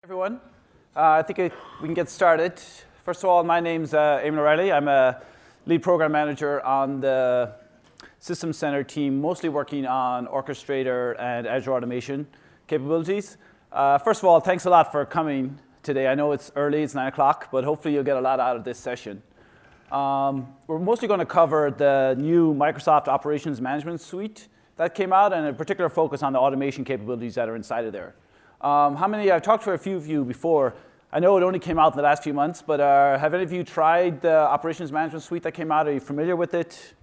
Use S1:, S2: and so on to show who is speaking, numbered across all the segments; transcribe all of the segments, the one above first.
S1: Everyone. I think we can get started. First of all, my name's Eamon O'Reilly. I'm a lead program manager on the System Center team, mostly working on Orchestrator and Azure Automation capabilities. First of all, thanks a lot for coming today. I know it's early, it's 9 o'clock, but hopefully you'll get a lot out of this session. We're mostly going to cover the new Microsoft Operations Management Suite that came out, and a particular focus on the automation capabilities that are inside of there. I've talked to a few of you before. I know it only came out in the last few months, but have any of you tried the Operations Management Suite that came out? Are you familiar with it?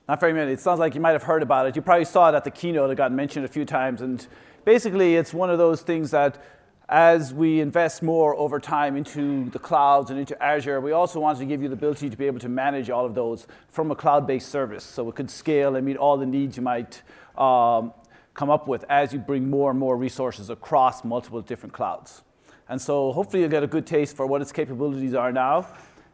S1: Not very many. It sounds like you might have heard about it. You probably saw it at the keynote. It got mentioned a few times. And basically, it's one of those things that as we invest more over time into the clouds and into Azure, we also wanted to give you the ability to be able to manage all of those from a cloud-based service. So it could scale and meet all the needs you might come up with as you bring more and more resources across multiple different clouds. And so hopefully you'll get a good taste for what its capabilities are now.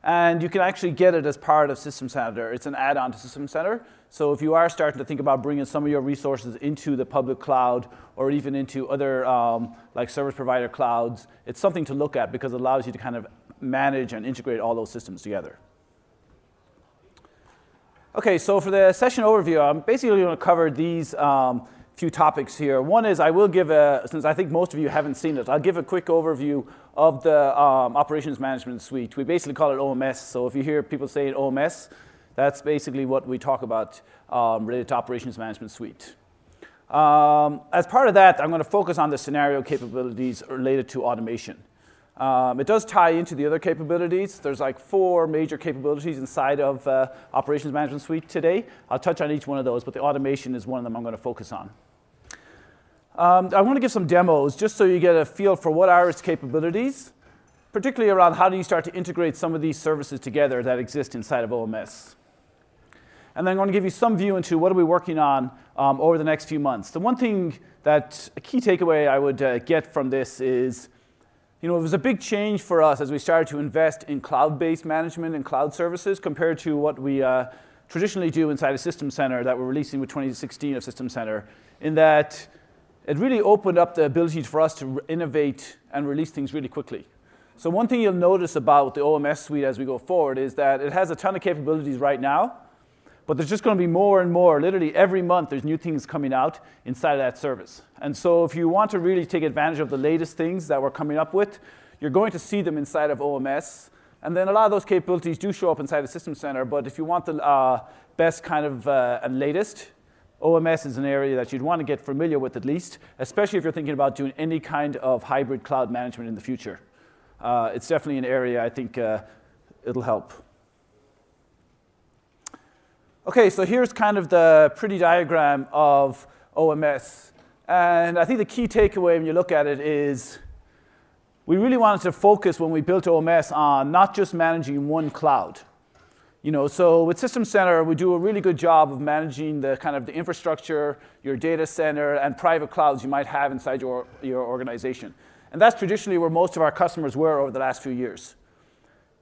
S1: And you can actually get it as part of System Center. It's an add-on to System Center. So if you are starting to think about bringing some of your resources into the public cloud or even into other like service provider clouds, it's something to look at because it allows you to kind of manage and integrate all those systems together. OK, so for the session overview, I'm basically going to cover these few topics here. One is I will give since I think most of you haven't seen it, I'll give a quick overview of the Operations Management Suite. We basically call it OMS. So if you hear people saying OMS, that's basically what we talk about related to Operations Management Suite. As part of that, I'm going to focus on the scenario capabilities related to automation. It does tie into the other capabilities. There's like 4 major capabilities inside of Operations Management Suite today. I'll touch on each one of those, but the automation is one of them I'm going to focus on. I want to give some demos just so you get a feel for what are its capabilities, particularly around how do you start to integrate some of these services together that exist inside of OMS. And then I'm going to give you some view into what are we working on over the next few months. The one thing that a key takeaway I would get from this is, it was a big change for us as we started to invest in cloud-based management and cloud services compared to what we traditionally do inside a System Center that we're releasing with 2016 of System Center, in that it really opened up the ability for us to innovate and release things really quickly. So one thing you'll notice about the OMS suite as we go forward is that it has a ton of capabilities right now, but there's just going to be more and more. Literally every month there's new things coming out inside of that service. And so if you want to really take advantage of the latest things that we're coming up with, you're going to see them inside of OMS. And then a lot of those capabilities do show up inside the System Center, but if you want the best kind of and latest, OMS is an area that you'd want to get familiar with at least, especially if you're thinking about doing any kind of hybrid cloud management in the future. It's definitely an area I think it'll help. OK, so here's kind of the pretty diagram of OMS. And I think the key takeaway when you look at it is we really wanted to focus when we built OMS on not just managing one cloud. So with System Center, we do a really good job of managing the kind of the infrastructure, your data center, and private clouds you might have inside your organization. And that's traditionally where most of our customers were over the last few years.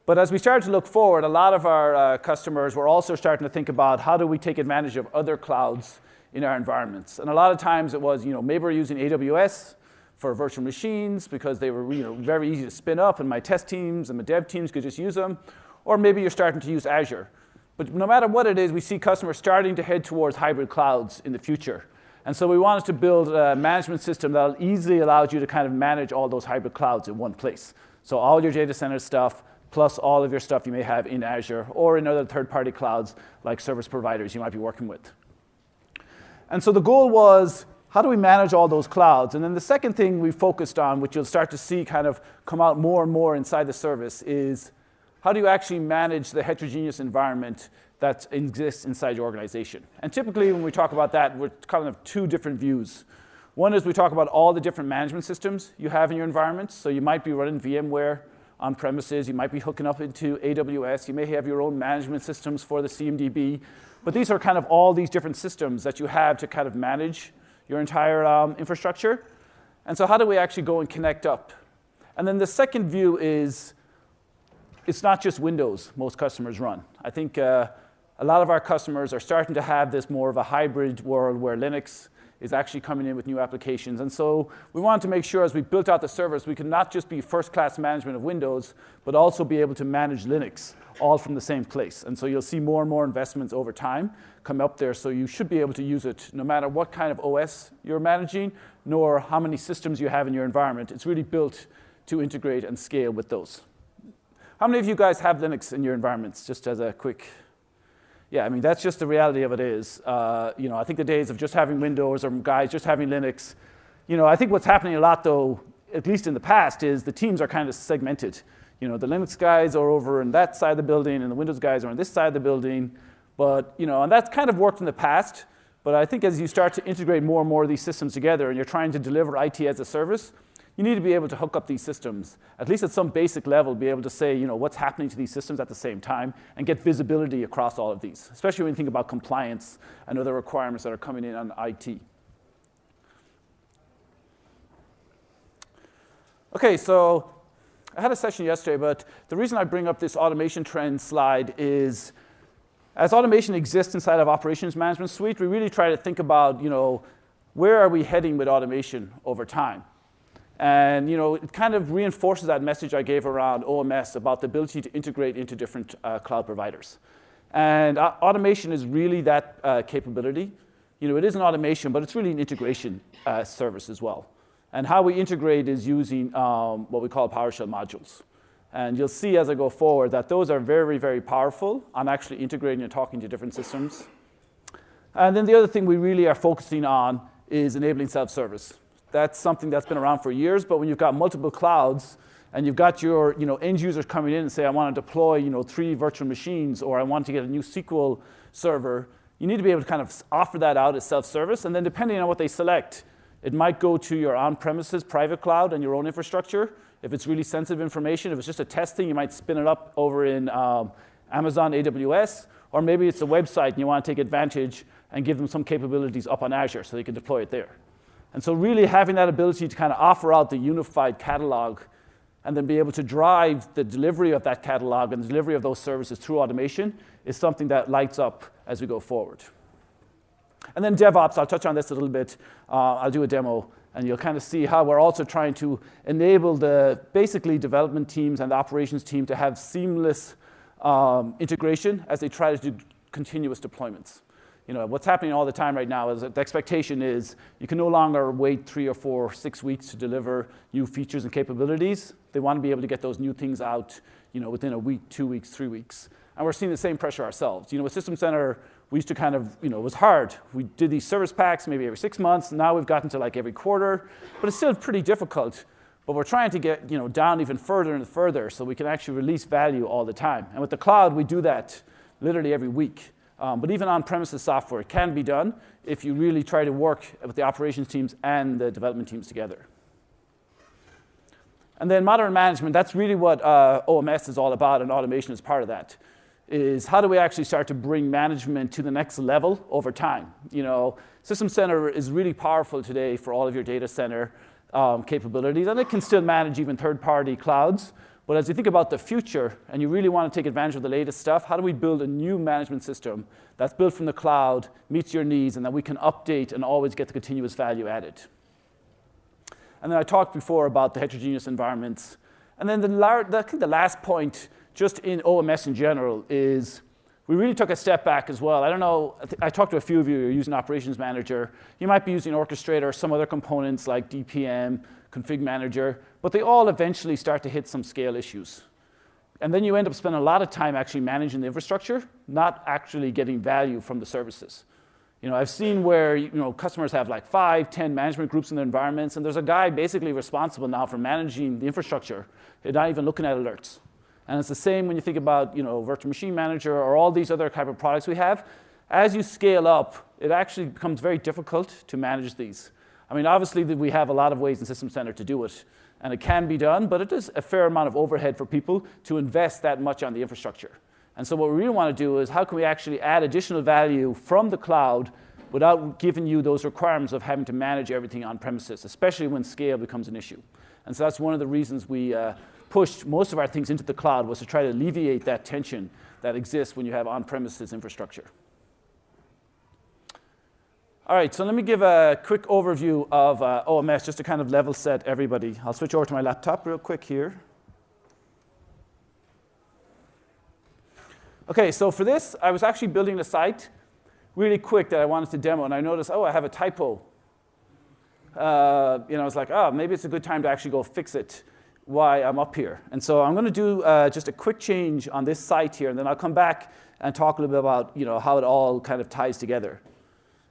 S1: But as we started to look forward, a lot of our customers were also starting to think about how do we take advantage of other clouds in our environments. And a lot of times it was, maybe we're using AWS for virtual machines because they were very easy to spin up, and my test teams and my dev teams could just use them. Or maybe you're starting to use Azure. But no matter what it is, we see customers starting to head towards hybrid clouds in the future. And so we wanted to build a management system that easily allows you to kind of manage all those hybrid clouds in one place. So all your data center stuff, plus all of your stuff you may have in Azure or in other third-party clouds like service providers you might be working with. And so the goal was, how do we manage all those clouds? And then the second thing we focused on, which you'll start to see kind of come out more and more inside the service, is how do you actually manage the heterogeneous environment that exists inside your organization? And typically when we talk about that, we're kind of 2 different views. One is we talk about all the different management systems you have in your environment. So you might be running VMware on premises. You might be hooking up into AWS. You may have your own management systems for the CMDB. But these are kind of all these different systems that you have to kind of manage your entire infrastructure. And so how do we actually go and connect up? And then the second view is it's not just Windows most customers run. I think a lot of our customers are starting to have this more of a hybrid world where Linux is actually coming in with new applications. And so we wanted to make sure as we built out the service, we could not just be first-class management of Windows, but also be able to manage Linux all from the same place. And so you'll see more and more investments over time come up there. So you should be able to use it no matter what kind of OS you're managing, nor how many systems you have in your environment. It's really built to integrate and scale with those. How many of you guys have Linux in your environments? Just as a quick... Yeah, I mean, that's just the reality of it is. I think the days of just having Windows or guys just having Linux, I think what's happening a lot, though, at least in the past, is the teams are kind of segmented. The Linux guys are over on that side of the building, and the Windows guys are on this side of the building. But, and that's kind of worked in the past. But I think as you start to integrate more and more of these systems together, and you're trying to deliver IT as a service, you need to be able to hook up these systems, at least at some basic level, be able to say, what's happening to these systems at the same time, and get visibility across all of these, especially when you think about compliance and other requirements that are coming in on IT. Okay, so I had a session yesterday, but the reason I bring up this automation trend slide is, as automation exists inside of Operations Management Suite, we really try to think about, where are we heading with automation over time? And it kind of reinforces that message I gave around OMS about the ability to integrate into different cloud providers. And automation is really that capability. It is an automation, but it's really an integration service as well. And how we integrate is using what we call PowerShell modules. And you'll see as I go forward that those are very, very powerful on actually integrating and talking to different systems. And then the other thing we really are focusing on is enabling self-service. That's something that's been around for years, but when you've got multiple clouds and you've got your end users coming in and say, I want to deploy 3 virtual machines, or I want to get a new SQL server, you need to be able to kind of offer that out as self-service. And then depending on what they select, it might go to your on-premises private cloud and your own infrastructure. If it's really sensitive information, if it's just a testing, you might spin it up over in Amazon AWS, or maybe it's a website and you want to take advantage and give them some capabilities up on Azure so they can deploy it there. And so really having that ability to kind of offer out the unified catalog and then be able to drive the delivery of that catalog and the delivery of those services through automation is something that lights up as we go forward. And then DevOps, I'll touch on this a little bit. I'll do a demo, and you'll kind of see how we're also trying to enable the basically development teams and the operations team to have seamless integration as they try to do continuous deployments. What's happening all the time right now is that the expectation is you can no longer wait 3 or 4 or 6 weeks to deliver new features and capabilities. They want to be able to get those new things out, within a week, 2 weeks, 3 weeks. And we're seeing the same pressure ourselves. With System Center, we used to kind of, it was hard. We did these service packs maybe every 6 months. Now we've gotten to like every quarter, but it's still pretty difficult. But we're trying to get, down even further and further so we can actually release value all the time. And with the cloud, we do that literally every week. But even on-premises software can be done if you really try to work with the operations teams and the development teams together. And then modern management, that's really what OMS is all about, and automation is part of that, is how do we actually start to bring management to the next level over time? System Center is really powerful today for all of your data center capabilities, and it can still manage even third-party clouds. But as you think about the future and you really want to take advantage of the latest stuff, how do we build a new management system that's built from the cloud, meets your needs, and that we can update and always get the continuous value added? And then I talked before about the heterogeneous environments. And then I think the last point, just in OMS in general, is we really took a step back as well. I don't know, I talked to a few of you who are using Operations Manager. You might be using Orchestrator or some other components like DPM, Config Manager, but they all eventually start to hit some scale issues. And then you end up spending a lot of time actually managing the infrastructure, not actually getting value from the services. I've seen where customers have like 5, 10 management groups in their environments, and there's a guy basically responsible now for managing the infrastructure. They're not even looking at alerts. And it's the same when you think about Virtual Machine Manager or all these other type of products we have. As you scale up, it actually becomes very difficult to manage these. I mean, obviously, we have a lot of ways in System Center to do it, and it can be done, but it is a fair amount of overhead for people to invest that much on the infrastructure. And so what we really want to do is how can we actually add additional value from the cloud without giving you those requirements of having to manage everything on premises, especially when scale becomes an issue. And so that's one of the reasons we pushed most of our things into the cloud, was to try to alleviate that tension that exists when you have on-premises infrastructure. All right, so let me give a quick overview of OMS just to kind of level set everybody. I'll switch over to my laptop real quick here. Okay, so for this, I was actually building a site really quick that I wanted to demo, and I noticed, oh, I have a typo. I was like, oh, maybe it's a good time to actually go fix it while I'm up here. And so I'm going to do just a quick change on this site here, and then I'll come back and talk a little bit about how it all kind of ties together.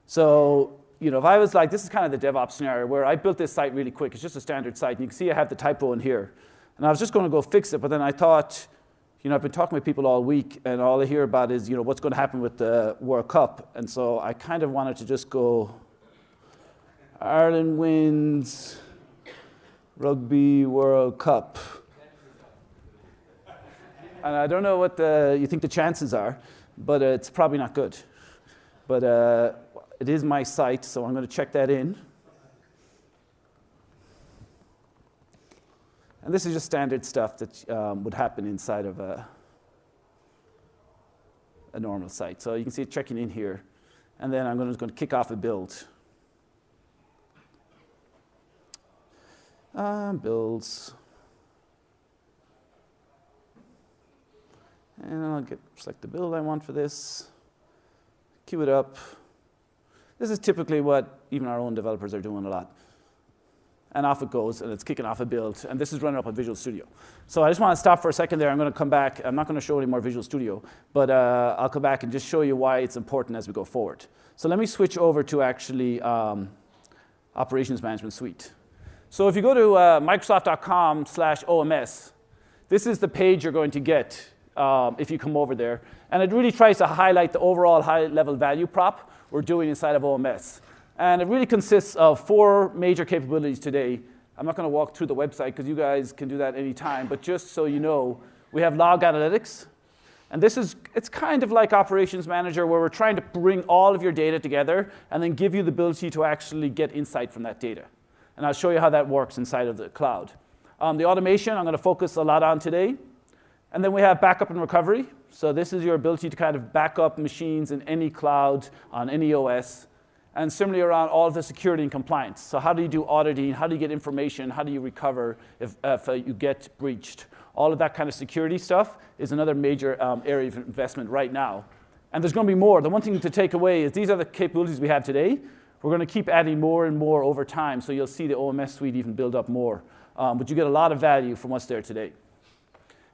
S1: So if I was like, this is kind of the DevOps scenario where I built this site really quick. It's just a standard site, and you can see I have the typo in here. And I was just going to go fix it, but then I thought, I've been talking with people all week, and all I hear about is, what's going to happen with the World Cup. And so I kind of wanted to just go, Ireland wins Rugby World Cup. And I don't know what you think the chances are, but it's probably not good. But it is my site, so I'm going to check that in. And this is just standard stuff that would happen inside of a normal site. So you can see it checking in here. And then I'm just going to kick off a build. Builds. And I'll select the build I want for this. Queue it up. This is typically what even our own developers are doing a lot. And off it goes, and it's kicking off a build. And this is running up on Visual Studio. So I just want to stop for a second there. I'm going to come back. I'm not going to show any more Visual Studio, but I'll come back and just show you why it's important as we go forward. So let me switch over to actually Operations Management Suite. So if you go to Microsoft.com/OMS, this is the page you're going to get if you come over there. And it really tries to highlight the overall high-level value prop we're doing inside of OMS. And it really consists of 4 major capabilities today. I'm not going to walk through the website because you guys can do that anytime, but just so you know, we have log analytics. And it's kind of like Operations Manager where we're trying to bring all of your data together and then give you the ability to actually get insight from that data. And I'll show you how that works inside of the cloud. The automation I'm going to focus a lot on today. And then we have backup and recovery. So this is your ability to kind of back up machines in any cloud on any OS. And similarly around all of the security and compliance. So how do you do auditing? How do you get information? How do you recover if you get breached? All of that kind of security stuff is another major area of investment right now. And there's going to be more. The one thing to take away is these are the capabilities we have today. We're going to keep adding more and more over time. So you'll see the OMS suite even build up more. But you get a lot of value from what's there today.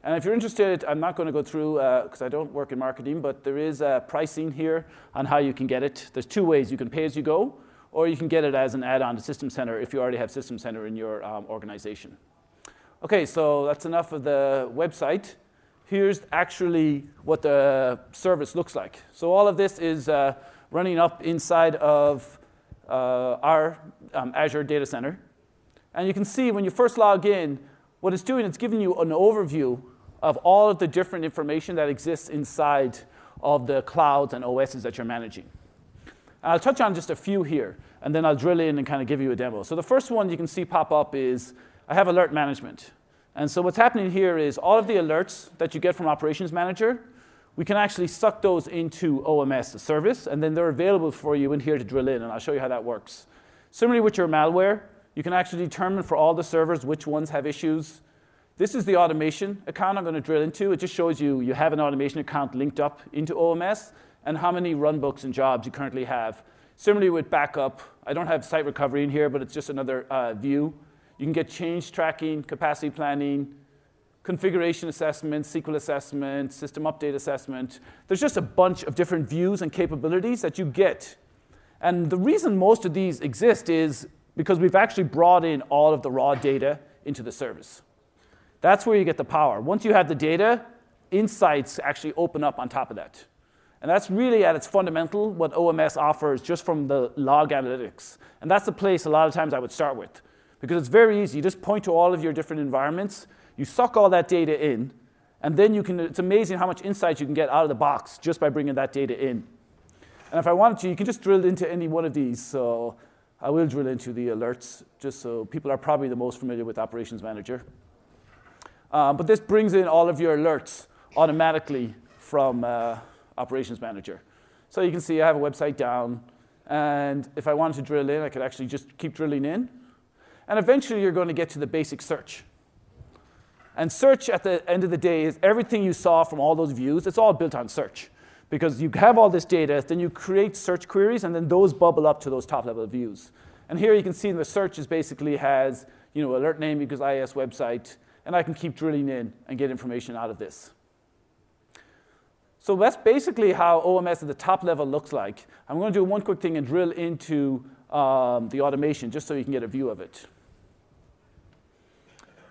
S1: And if you're interested, I'm not going to go through, because I don't work in marketing, but there is pricing here on how you can get it. There's 2 ways. You can pay as you go, or you can get it as an add-on to System Center if you already have System Center in your organization. OK, so that's enough of the website. Here's actually what the service looks like. So all of this is running up inside of our Azure Data Center. And you can see when you first log in, what it's doing, it's giving you an overview of all of the different information that exists inside of the clouds and OSs that you're managing. I'll touch on just a few here, and then I'll drill in and kind of give you a demo. So the first one you can see pop up is I have alert management. And so what's happening here is all of the alerts that you get from Operations Manager, we can actually suck those into OMS, the service, and then they're available for you in here to drill in, and I'll show you how that works. Similarly with your malware, you can actually determine for all the servers which ones have issues. This is the automation account I'm going to drill into. It just shows you have an automation account linked up into OMS and how many runbooks and jobs you currently have. Similarly with backup, I don't have site recovery in here, but it's just another view. You can get change tracking, capacity planning, configuration assessment, SQL assessment, system update assessment. There's just a bunch of different views and capabilities that you get. And the reason most of these exist is because we've actually brought in all of the raw data into the service. That's where you get the power. Once you have the data, insights actually open up on top of that. And that's really at its fundamental what OMS offers just from the log analytics. And that's the place a lot of times I would start with. Because it's very easy. You just point to all of your different environments. You suck all that data in. And then it's amazing how much insight you can get out of the box just by bringing that data in. And if I wanted to, you can just drill into any one of these. So I will drill into the alerts, just so people are probably the most familiar with Operations Manager. But this brings in all of your alerts automatically from Operations Manager. So you can see I have a website down. And if I wanted to drill in, I could actually just keep drilling in. And eventually, you're going to get to the basic search. And search, at the end of the day, is everything you saw from all those views. It's all built on search. Because you have all this data, then you create search queries, and then those bubble up to those top-level views. And here you can see the search is basically has alert name equals IIS website, and I can keep drilling in and get information out of this. So that's basically how OMS at the top level looks like. I'm going to do one quick thing and drill into the automation just so you can get a view of it.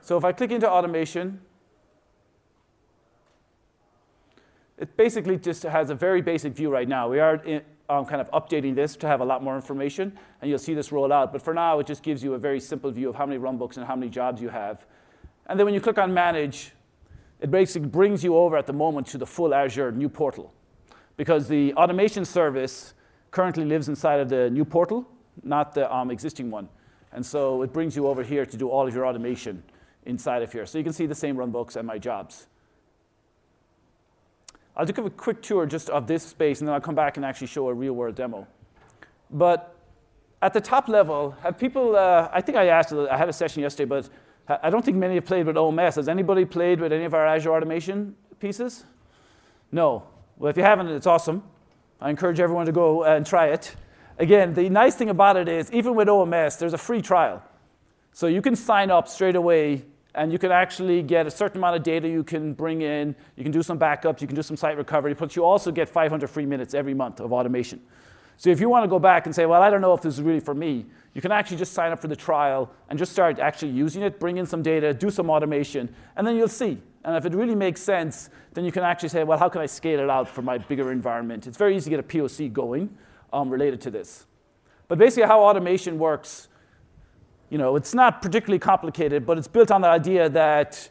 S1: So if I click into automation, it basically just has a very basic view right now. We are kind of updating this to have a lot more information, and you'll see this roll out. But for now, it just gives you a very simple view of how many runbooks and how many jobs you have. And then when you click on Manage, it basically brings you over at the moment to the full Azure new portal. Because the automation service currently lives inside of the new portal, not the existing one. And so it brings you over here to do all of your automation inside of here. So you can see the same runbooks and my jobs. I'll just give a quick tour just of this space, and then I'll come back and actually show a real-world demo. But at the top level, have people, I think I asked, I had a session yesterday, but I don't think many have played with OMS. Has anybody played with any of our Azure automation pieces? No. Well, if you haven't, it's awesome. I encourage everyone to go and try it. Again, the nice thing about it is, even with OMS, there's a free trial. So you can sign up straight away, and you can actually get a certain amount of data you can bring in. You can do some backups. You can do some site recovery. But you also get 500 free minutes every month of automation. So if you want to go back and say, well, I don't know if this is really for me, you can actually just sign up for the trial and just start actually using it, bring in some data, do some automation, and then you'll see. And if it really makes sense, then you can actually say, well, how can I scale it out for my bigger environment? It's very easy to get a POC going related to this. But basically how automation works, it's not particularly complicated, but it's built on the idea that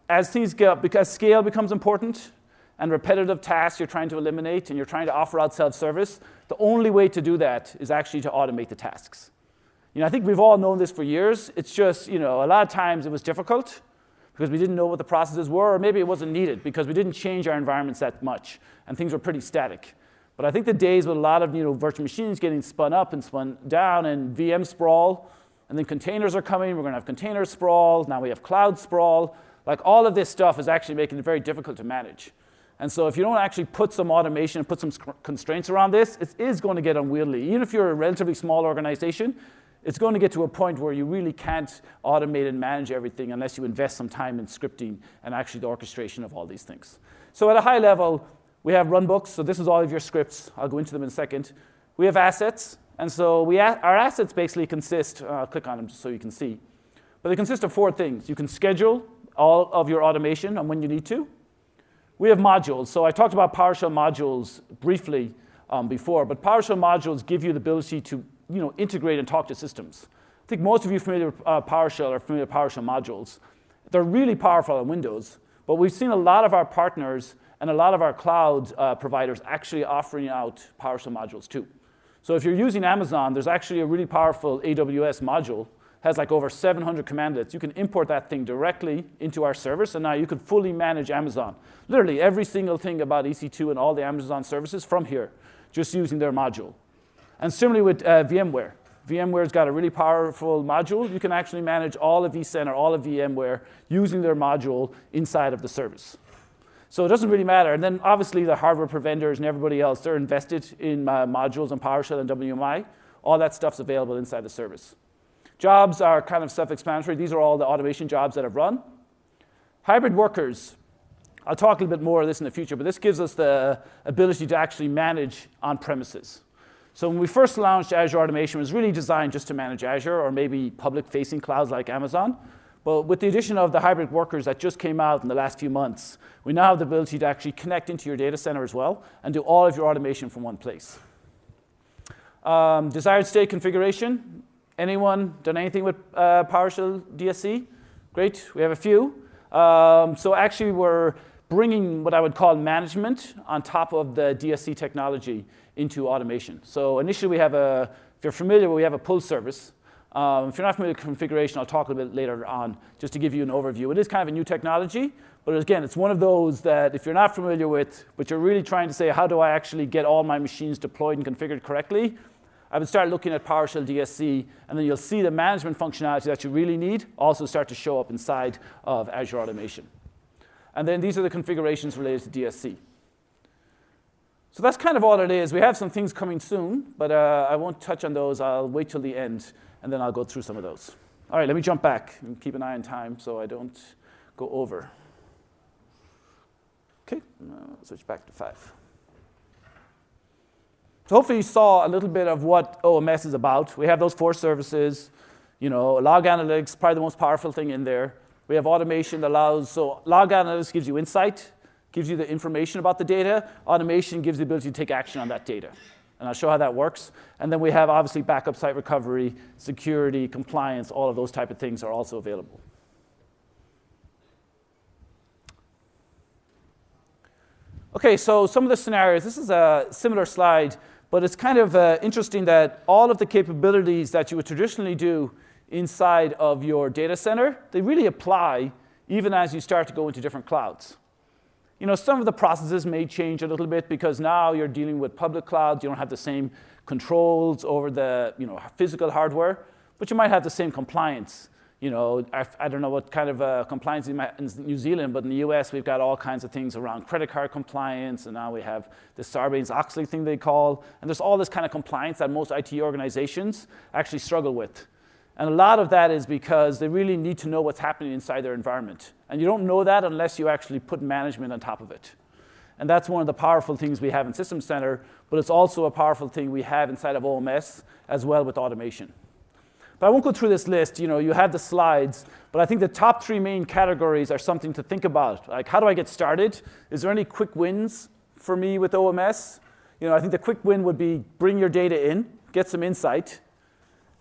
S1: as things because scale becomes important and repetitive tasks you're trying to eliminate and you're trying to offer out self-service, the only way to do that is actually to automate the tasks. I think we've all known this for years. It's just, a lot of times it was difficult because we didn't know what the processes were, or maybe it wasn't needed because we didn't change our environments that much and things were pretty static. But I think the days with a lot of virtual machines getting spun up and spun down and VM sprawl, and then containers are coming. We're going to have container sprawl. Now we have cloud sprawl. Like all of this stuff is actually making it very difficult to manage. And so if you don't actually put some automation and put some constraints around this, it is going to get unwieldy. Even if you're a relatively small organization, it's going to get to a point where you really can't automate and manage everything unless you invest some time in scripting and actually the orchestration of all these things. So at a high level, we have runbooks. So this is all of your scripts. I'll go into them in a second. We have assets. And so our assets basically consist, I'll click on them just so you can see, but they consist of 4 things. You can schedule all of your automation on when you need to. We have modules. So I talked about PowerShell modules briefly before, but PowerShell modules give you the ability to integrate and talk to systems. I think most of you familiar with PowerShell are familiar with PowerShell modules. They're really powerful on Windows, but we've seen a lot of our partners and a lot of our cloud providers actually offering out PowerShell modules too. So if you're using Amazon, there's actually a really powerful AWS module. It has like over 700 commandlets. You can import that thing directly into our service, and now you can fully manage Amazon. Literally every single thing about EC2 and all the Amazon services from here, just using their module. And similarly with VMware. VMware's got a really powerful module. You can actually manage all of vCenter, all of VMware, using their module inside of the service. So it doesn't really matter. And then obviously the hardware vendors and everybody else, they're invested in modules and PowerShell and WMI. All that stuff's available inside the service. Jobs are kind of self-explanatory. These are all the automation jobs that have run. Hybrid workers. I'll talk a little bit more of this in the future, but this gives us the ability to actually manage on premises. So when we first launched Azure Automation, it was really designed just to manage Azure or maybe public-facing clouds like Amazon. But with the addition of the hybrid workers that just came out in the last few months, we now have the ability to actually connect into your data center as well and do all of your automation from one place. Desired state configuration. Anyone done anything with PowerShell DSC? Great, we have a few. So actually we're bringing what I would call management on top of the DSC technology into automation. So initially we have if you're familiar, we have a pull service. If you're not familiar with configuration, I'll talk a little bit later on just to give you an overview. It is kind of a new technology, but again, it's one of those that if you're not familiar with, but you're really trying to say, how do I actually get all my machines deployed and configured correctly? I would start looking at PowerShell DSC, and then you'll see the management functionality that you really need also start to show up inside of Azure Automation. And then these are the configurations related to DSC. So that's kind of all it is. We have some things coming soon, but I won't touch on those. I'll wait till the end, and then I'll go through some of those. All right, let me jump back and keep an eye on time so I don't go over. OK, switch back to 5. So hopefully you saw a little bit of what OMS is about. We have those 4 services. Log analytics, probably the most powerful thing in there. We have automation that allows, so log analytics gives you insight, gives you the information about the data. Automation gives the ability to take action on that data. And I'll show how that works. And then we have, obviously, backup site recovery, security, compliance, all of those type of things are also available. OK, so some of the scenarios. This is a similar slide, but it's kind of interesting that all of the capabilities that you would traditionally do inside of your data center, they really apply even as you start to go into different clouds. Some of the processes may change a little bit because now you're dealing with public clouds. You don't have the same controls over the physical hardware, but you might have the same compliance. I don't know what kind of compliance in New Zealand, but in the US, we've got all kinds of things around credit card compliance, and now we have the Sarbanes-Oxley thing they call. And there's all this kind of compliance that most IT organizations actually struggle with. And a lot of that is because they really need to know what's happening inside their environment. And you don't know that unless you actually put management on top of it. And that's one of the powerful things we have in System Center, but it's also a powerful thing we have inside of OMS as well with automation. But I won't go through this list. You have the slides, but I think the top 3 main categories are something to think about. Like, how do I get started? Is there any quick wins for me with OMS? I think the quick win would be bring your data in, get some insight.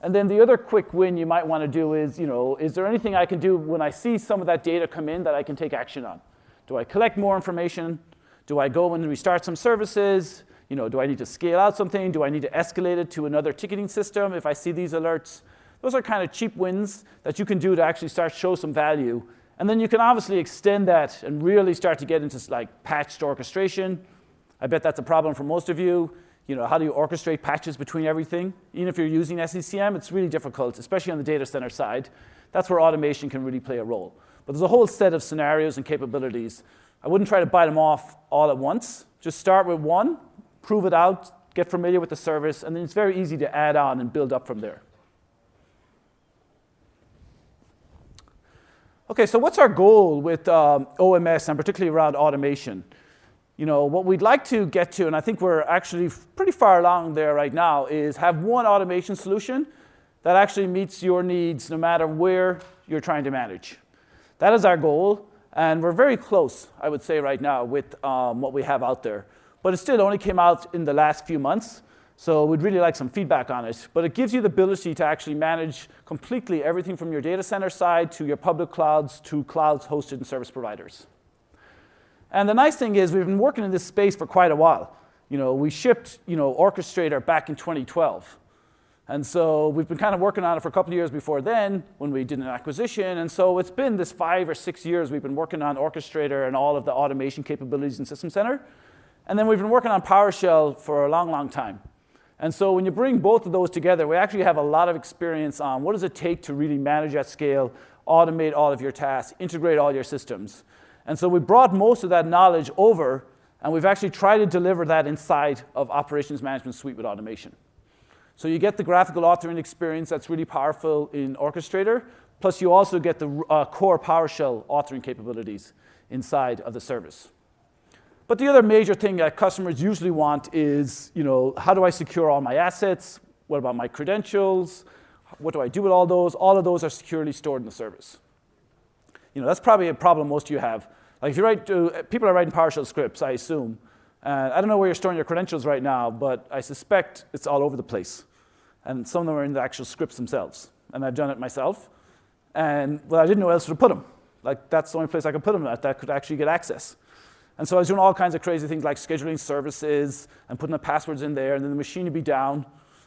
S1: And then the other quick win you might want to do is, is there anything I can do when I see some of that data come in that I can take action on? Do I collect more information? Do I go and restart some services? Do I need to scale out something? Do I need to escalate it to another ticketing system if I see these alerts? Those are kind of cheap wins that you can do to actually start to show some value. And then you can obviously extend that and really start to get into like patched orchestration. I bet that's a problem for most of you. How do you orchestrate patches between everything? Even if you're using SCCM, it's really difficult, especially on the data center side. That's where automation can really play a role. But there's a whole set of scenarios and capabilities. I wouldn't try to bite them off all at once. Just start with one, prove it out, get familiar with the service, and then it's very easy to add on and build up from there. OK, so what's our goal with OMS, and particularly around automation? What we'd like to get to, and I think we're actually pretty far along there right now, is have one automation solution that actually meets your needs no matter where you're trying to manage. That is our goal, and we're very close, I would say, right now with what we have out there. But it still only came out in the last few months, so we'd really like some feedback on it. But it gives you the ability to actually manage completely everything from your data center side to your public clouds to clouds hosted in service providers. And the nice thing is we've been working in this space for quite a while. We shipped Orchestrator back in 2012. And so we've been kind of working on it for a couple of years before then when we did an acquisition. And so it's been this 5 or 6 years we've been working on Orchestrator and all of the automation capabilities in System Center. And then we've been working on PowerShell for a long, long time. And so when you bring both of those together, we actually have a lot of experience on what does it take to really manage at scale, automate all of your tasks, integrate all your systems. And so we brought most of that knowledge over, and we've actually tried to deliver that inside of Operations Management Suite with automation. So you get the graphical authoring experience that's really powerful in Orchestrator, plus you also get the core PowerShell authoring capabilities inside of the service. But the other major thing that customers usually want is, how do I secure all my assets? What about my credentials? What do I do with all those? All of those are securely stored in the service. That's probably a problem most of you have. Like if you write, people are writing PowerShell scripts, I assume. I don't know where you're storing your credentials right now, but I suspect it's all over the place. And some of them are in the actual scripts themselves. And I've done it myself. And I didn't know where else to put them. Like that's the only place I could put them at that could actually get access. And so I was doing all kinds of crazy things like scheduling services and putting the passwords in there, and then the machine would be down.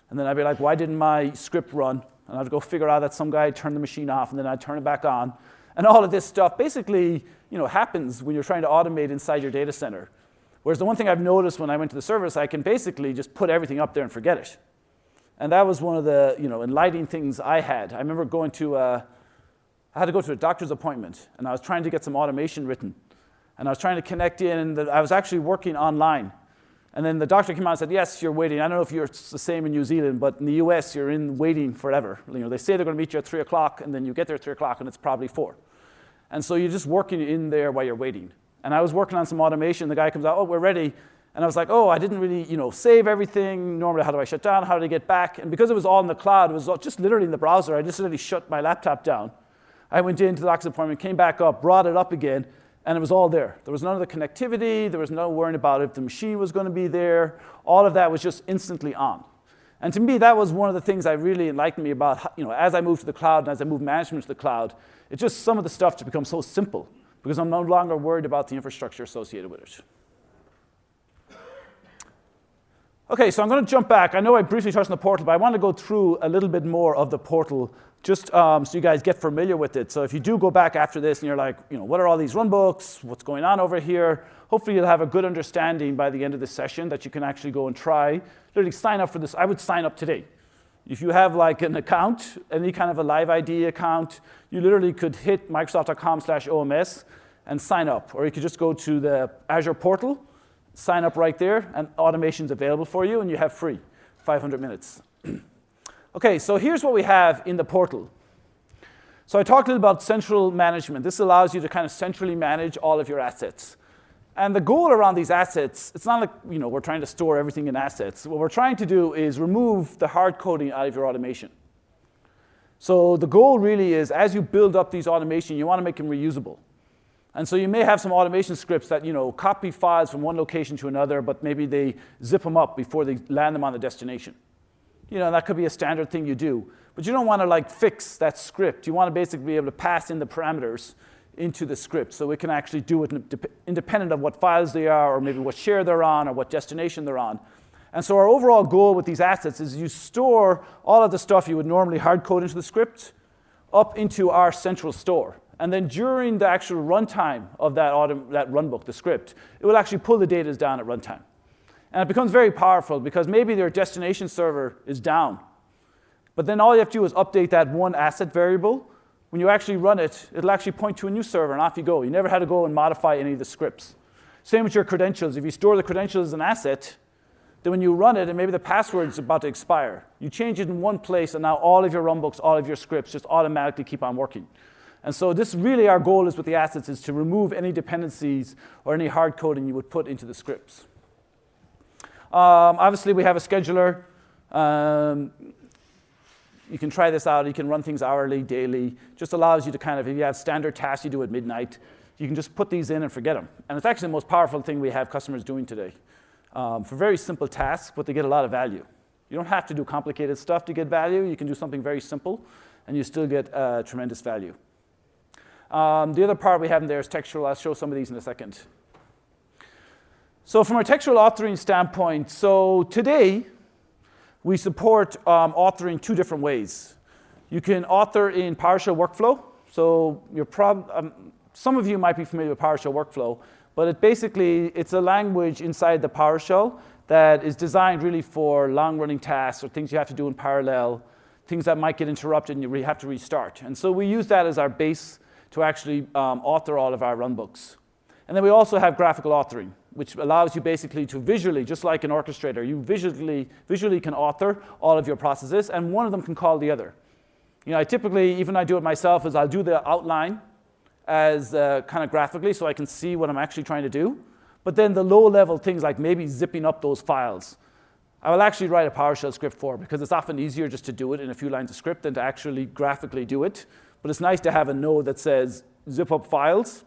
S1: And then I'd be like, why didn't my script run? And I'd go figure out that some guy turned the machine off, and then I'd turn it back on. And all of this stuff basically happens when you're trying to automate inside your data center. Whereas the one thing I've noticed when I went to the service, I can basically just put everything up there and forget it. And that was one of the enlightening things I had. I remember I had to go to a doctor's appointment, and I was trying to get some automation written. And I was trying to connect in, and I was actually working online. And then the doctor came out and said, yes, you're waiting. I don't know if you're the same in New Zealand, but in the US, you're in waiting forever. They say they're going to meet you at 3 o'clock, and then you get there at 3 o'clock, and it's probably 4. And so you're just working in there while you're waiting. And I was working on some automation. The guy comes out, oh, we're ready. And I was like, oh, I didn't really, save everything. Normally, how do I shut down? How do I get back? And because it was all in the cloud, it was just literally in the browser. I just literally shut my laptop down. I went into the doctor's appointment, came back up, brought it up again, and it was all there. There was none of the connectivity. There was no worrying about if the machine was going to be there. All of that was just instantly on. And to me, that was one of the things that really enlightened me about, as I moved to the cloud and as I moved management to the cloud, it's just some of the stuff to become so simple because I'm no longer worried about the infrastructure associated with it. Okay, so I'm going to jump back. I know I briefly touched on the portal, but I want to go through a little bit more of the portal just so you guys get familiar with it. So if you do go back after this and you're like, what are all these runbooks? What's going on over here? Hopefully you'll have a good understanding by the end of this session that you can actually go and try. Literally sign up for this. I would sign up today. If you have like an account, any kind of a Live ID account, you literally could hit microsoft.com/OMS and sign up. Or you could just go to the Azure portal, sign up right there, and automation's available for you, and you have free 500 minutes. Okay, so here's what we have in the portal. So I talked a little about central management. This allows you to kind of centrally manage all of your assets. And the goal around these assets, it's not like we're trying to store everything in assets. What we're trying to do is remove the hard coding out of your automation. So the goal really is, as you build up these automation, you want to make them reusable. And so you may have some automation scripts that copy files from one location to another, but maybe they zip them up before they land them on the destination. That could be a standard thing you do. But you don't want to fix that script. You want to basically be able to pass in the parameters into the script so it can actually do it independent of what files they are or maybe what share they're on or what destination they're on. And so our overall goal with these assets is you store all of the stuff you would normally hard code into the script up into our central store. And then during the actual runtime of that runbook, the script, it will actually pull the data down at runtime. And it becomes very powerful because maybe their destination server is down. But then all you have to do is update that one asset variable. When you actually run it, it'll actually point to a new server, and off you go. You never had to go and modify any of the scripts. Same with your credentials. If you store the credentials as an asset, then when you run it, and maybe the password's about to expire, you change it in one place, and now all of your runbooks, all of your scripts just automatically keep on working. And so this really our goal is with the assets is to remove any dependencies or any hard coding you would put into the scripts. Obviously, we have a scheduler. You can try this out. You can run things hourly, daily. Just allows you to kind of, if you have standard tasks you do at midnight, you can just put these in and forget them. And it's actually the most powerful thing we have customers doing today. For very simple tasks, but they get a lot of value. You don't have to do complicated stuff to get value. You can do something very simple, and you still get tremendous value. The other part we have in there is textual. I'll show some of these in a second. So from a textual authoring standpoint, so today we support authoring two different ways. You can author in PowerShell workflow. So some of you might be familiar with PowerShell workflow, but it's a language inside the PowerShell that is designed really for long-running tasks or things you have to do in parallel, things that might get interrupted and you have to restart. And so we use that as our base to actually author all of our runbooks. And then we also have graphical authoring, which allows you basically to visually, just like an orchestrator, you visually can author all of your processes, and one of them can call the other. I typically, even I do it myself, is I'll do the outline as kind of graphically so I can see what I'm actually trying to do. But then the low-level things like maybe zipping up those files, I will actually write a PowerShell script for because it's often easier just to do it in a few lines of script than to actually graphically do it. But it's nice to have a node that says zip up files,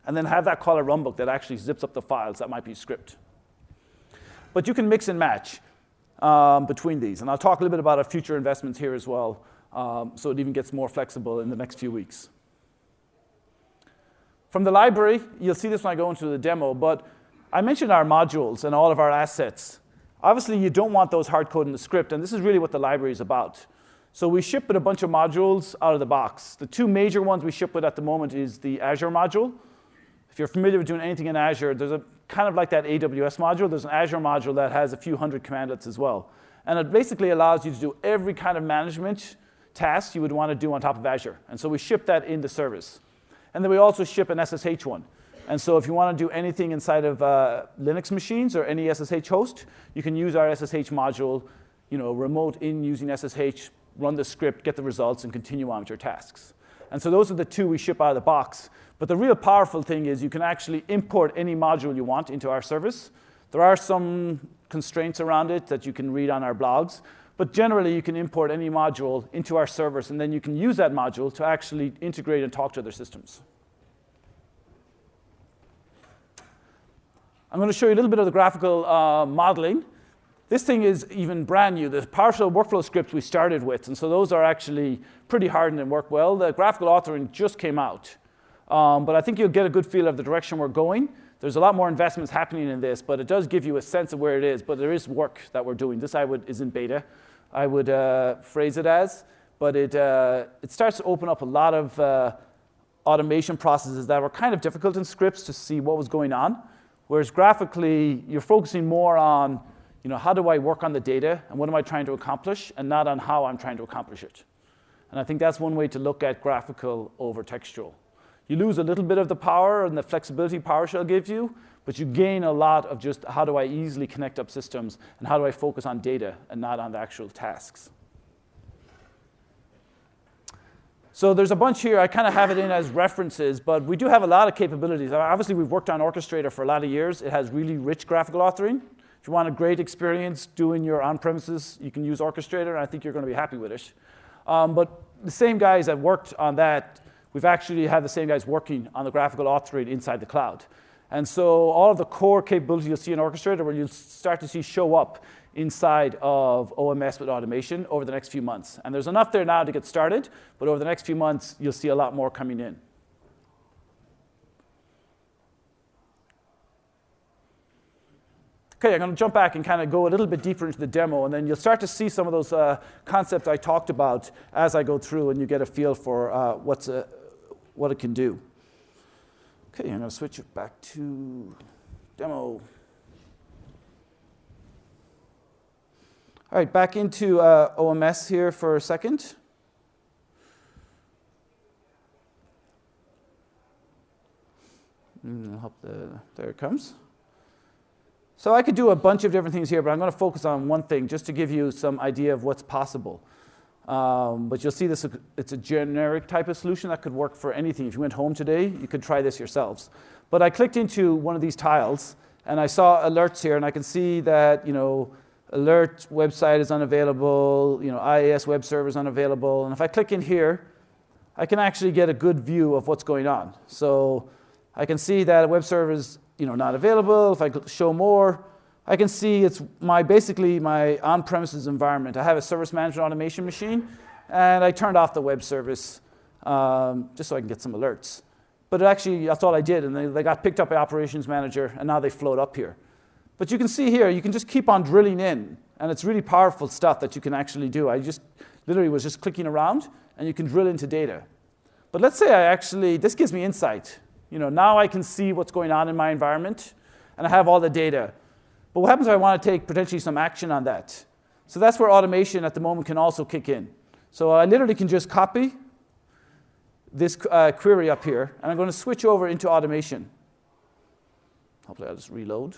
S1: and then have that call a runbook that actually zips up the files. That might be script. But you can mix and match between these. And I'll talk a little bit about our future investments here as well, so it even gets more flexible in the next few weeks. From the library, you'll see this when I go into the demo, but I mentioned our modules and all of our assets. Obviously, you don't want those hard code in the script, and this is really what the library is about. So we ship with a bunch of modules out of the box. The two major ones we ship with at the moment is the Azure module. If you're familiar with doing anything in Azure, there's a kind of like that AWS module. There's an Azure module that has a few hundred commandlets as well. And it basically allows you to do every kind of management task you would want to do on top of Azure. And so we ship that in the service. And then we also ship an SSH one. And so if you want to do anything inside of Linux machines or any SSH host, you can use our SSH module, remote in using SSH, run the script, get the results, and continue on with your tasks. And so those are the two we ship out of the box. But the real powerful thing is you can actually import any module you want into our service. There are some constraints around it that you can read on our blogs. But generally, you can import any module into our service, and then you can use that module to actually integrate and talk to other systems. I'm going to show you a little bit of the graphical modeling. This thing is even brand new. The PowerShell workflow scripts we started with, and so those are actually pretty hardened and work well. The graphical authoring just came out. But I think you'll get a good feel of the direction we're going. There's a lot more investments happening in this, but it does give you a sense of where it is. But there is work that we're doing. This is in beta, I would phrase it as. But it starts to open up a lot of automation processes that were kind of difficult in scripts to see what was going on. Whereas graphically, you're focusing more on, how do I work on the data and what am I trying to accomplish, and not on how I'm trying to accomplish it. And I think that's one way to look at graphical over textual. You lose a little bit of the power and the flexibility PowerShell gives you, but you gain a lot of just how do I easily connect up systems and how do I focus on data and not on the actual tasks. So there's a bunch here. I kind of have it in as references, but we do have a lot of capabilities. Obviously, we've worked on Orchestrator for a lot of years. It has really rich graphical authoring. If you want a great experience doing your on-premises, you can use Orchestrator, and I think you're going to be happy with it. But the same guys that worked on that, we've actually had the same guys working on the graphical authoring inside the cloud. And so all of the core capabilities you'll see in Orchestrator, where you'll start to see show up inside of OMS with automation over the next few months. And there's enough there now to get started, but over the next few months, you'll see a lot more coming in. Okay, I'm going to jump back and kind of go a little bit deeper into the demo, and then you'll start to see some of those concepts I talked about as I go through, and you get a feel for what it can do. Okay, I'm going to switch it back to demo. All right, back into OMS here for a second. There it comes. So I could do a bunch of different things here, but I'm going to focus on one thing just to give you some idea of what's possible. But you'll see this, it's a generic type of solution that could work for anything. If you went home today, you could try this yourselves. But I clicked into one of these tiles, and I saw alerts here, and I can see that, alert website is unavailable, IIS web server is unavailable. And if I click in here, I can actually get a good view of what's going on. So I can see that a web server is not available. If I show more, I can see it's basically my on-premises environment. I have a service management automation machine, and I turned off the web service just so I can get some alerts. But actually, that's all I did, and they got picked up by Operations Manager, and now they float up here. But you can see here, you can just keep on drilling in, and it's really powerful stuff that you can actually do. I just literally was just clicking around, and you can drill into data. But let's say this gives me insight. Now I can see what's going on in my environment, and I have all the data. But what happens if I want to take potentially some action on that? So that's where automation at the moment can also kick in. So I literally can just copy this query up here, and I'm going to switch over into automation. Hopefully I'll just reload.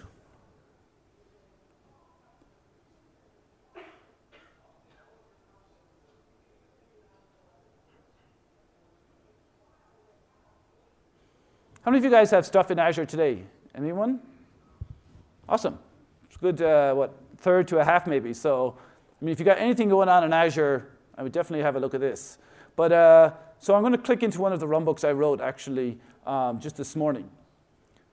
S1: How many of you guys have stuff in Azure today? Anyone? Awesome. It's good, third to a half maybe. So, if you got anything going on in Azure, I would definitely have a look at this. But so I'm going to click into one of the runbooks I wrote actually just this morning.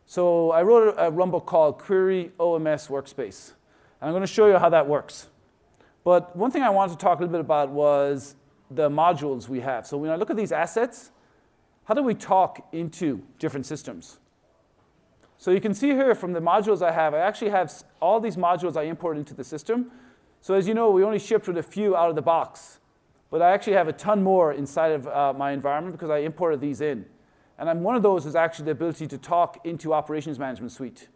S1: So I wrote a runbook called Query OMS Workspace. And I'm going to show you how that works. But one thing I wanted to talk a little bit about was the modules we have. So when I look at these assets, how do we talk into different systems? So you can see here from the modules I actually have all these modules I import into the system. So as you know, we only shipped with a few out of the box. But I actually have a ton more inside of my environment because I imported these in. And one of those is actually the ability to talk into Operations Management Suite.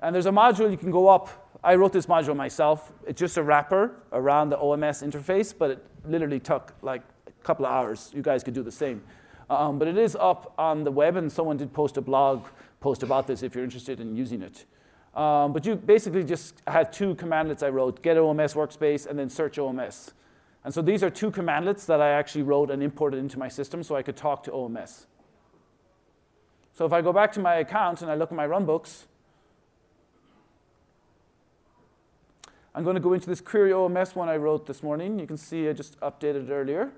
S1: And there's a module you can go up. I wrote this module myself. It's just a wrapper around the OMS interface, but it literally took like a couple of hours. You guys could do the same. But it is up on the web, and someone did post a blog post about this if you're interested in using it. But you basically just had two commandlets I wrote, get OMS workspace and then search OMS. And so these are two commandlets that I actually wrote and imported into my system so I could talk to OMS. So if I go back to my account and I look at my runbooks, I'm going to go into this query OMS one I wrote this morning. You can see I just updated it earlier.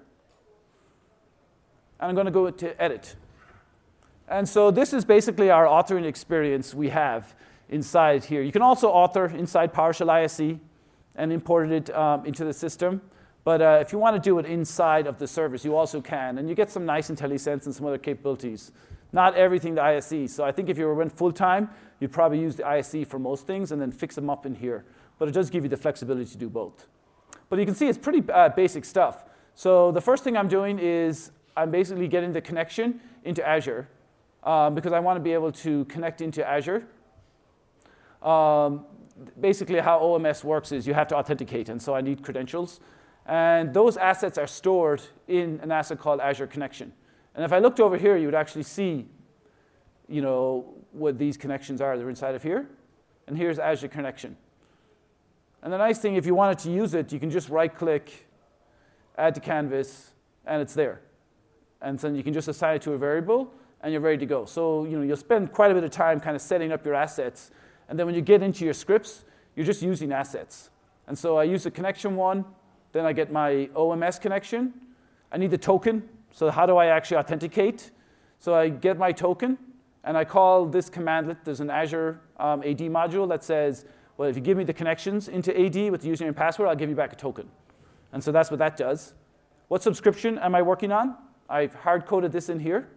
S1: And I'm going to go to edit. And so this is basically our authoring experience we have inside here. You can also author inside PowerShell ISE and import it into the system. But if you want to do it inside of the service, you also can. And you get some nice IntelliSense and some other capabilities. Not everything the ISE. So I think if you went full-time, you'd probably use the ISE for most things and then fix them up in here. But it does give you the flexibility to do both. But you can see it's pretty basic stuff. So the first thing I'm doing is I'm basically getting the connection into Azure because I want to be able to connect into Azure. Basically how OMS works is you have to authenticate, and so I need credentials. And those assets are stored in an asset called Azure Connection. And if I looked over here, you would actually see, what these connections are. They're inside of here. And here's Azure Connection. And the nice thing, if you wanted to use it, you can just right-click, add to canvas, and it's there. And then you can just assign it to a variable, and you're ready to go. So you'll spend quite a bit of time kind of setting up your assets. And then when you get into your scripts, you're just using assets. And so I use the connection one. Then I get my OMS connection. I need the token. So how do I actually authenticate? So I get my token, and I call this commandlet. There's an Azure AD module that says, well, if you give me the connections into AD with the username and password, I'll give you back a token. And so that's what that does. What subscription am I working on? I've hard-coded this in here.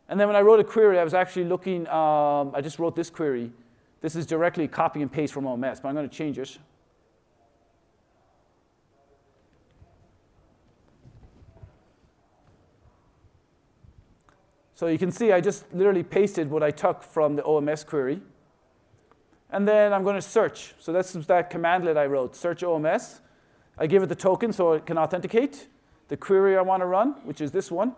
S1: And then when I wrote a query, I was actually looking, I just wrote this query. This is directly copy and paste from OMS, but I'm going to change it. So you can see I just literally pasted what I took from the OMS query. And then I'm going to search. So that's that commandlet I wrote, search OMS. I give it the token so it can authenticate. The query I want to run, which is this one.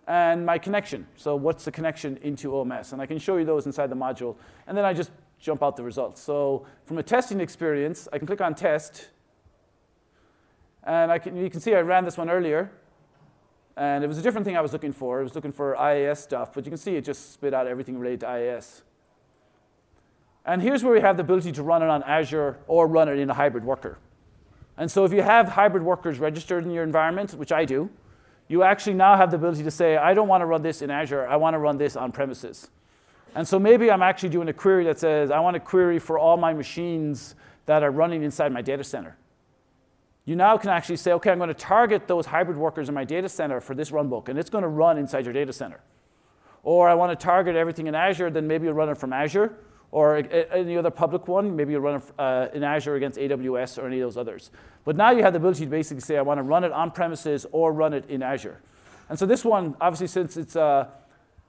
S1: And my connection. So what's the connection into OMS? And I can show you those inside the module. And then I just jump out the results. So from a testing experience, I can click on test. And you can see I ran this one earlier. And it was a different thing I was looking for. I was looking for IAS stuff. But you can see it just spit out everything related to IAS. And here's where we have the ability to run it on Azure or run it in a hybrid worker. And so if you have hybrid workers registered in your environment, which I do, you actually now have the ability to say, I don't want to run this in Azure. I want to run this on premises. And so maybe I'm actually doing a query that says, I want a query for all my machines that are running inside my data center. You now can actually say, OK, I'm going to target those hybrid workers in my data center for this runbook, and it's going to run inside your data center. Or I want to target everything in Azure, then maybe you'll run it from Azure. Or any other public one, maybe you run it in Azure against AWS or any of those others. But now you have the ability to basically say, I want to run it on premises or run it in Azure. And so this one, obviously, since it's, I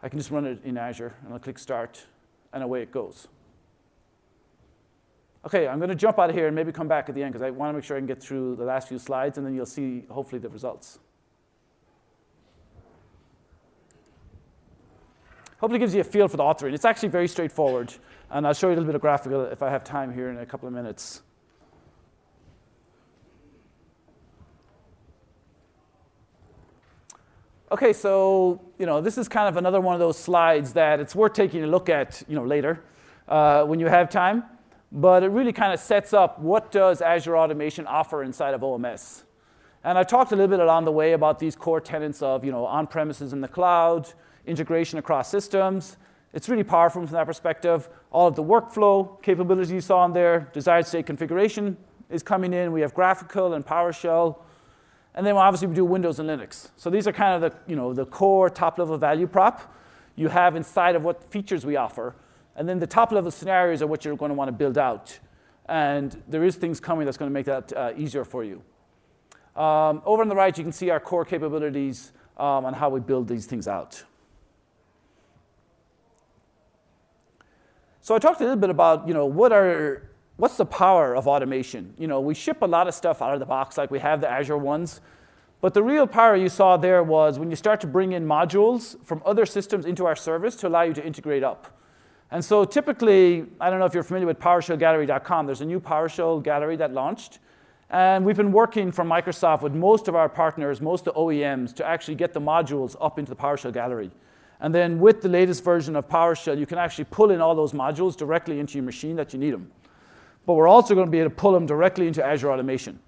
S1: can just run it in Azure, and I'll click Start, and away it goes. OK, I'm going to jump out of here and maybe come back at the end, because I want to make sure I can get through the last few slides, and then you'll see, hopefully, the results. Hopefully it gives you a feel for the authoring. It's actually very straightforward. And I'll show you a little bit of graphical if I have time here in a couple of minutes. OK, so this is kind of another one of those slides that it's worth taking a look at later when you have time. But it really kind of sets up what does Azure Automation offer inside of OMS. And I talked a little bit along the way about these core tenets of on-premises in the cloud, integration across systems. It's really powerful from that perspective. All of the workflow capabilities you saw in there, desired state configuration is coming in. We have graphical and PowerShell. And then obviously we do Windows and Linux. So these are kind of the core top-level value prop you have inside of what features we offer. And then the top-level scenarios are what you're going to want to build out. And there is things coming that's going to make that easier for you. Over on the right, you can see our core capabilities on how we build these things out. So I talked a little bit about, what's the power of automation? We ship a lot of stuff out of the box, like we have the Azure ones. But the real power you saw there was when you start to bring in modules from other systems into our service to allow you to integrate up. And so typically, I don't know if you're familiar with PowerShellGallery.com. There's a new PowerShell gallery that launched. And we've been working from Microsoft with most of our partners, most of the OEMs, to actually get the modules up into the PowerShell gallery. And then with the latest version of PowerShell, you can actually pull in all those modules directly into your machine that you need them. But we're also going to be able to pull them directly into Azure Automation.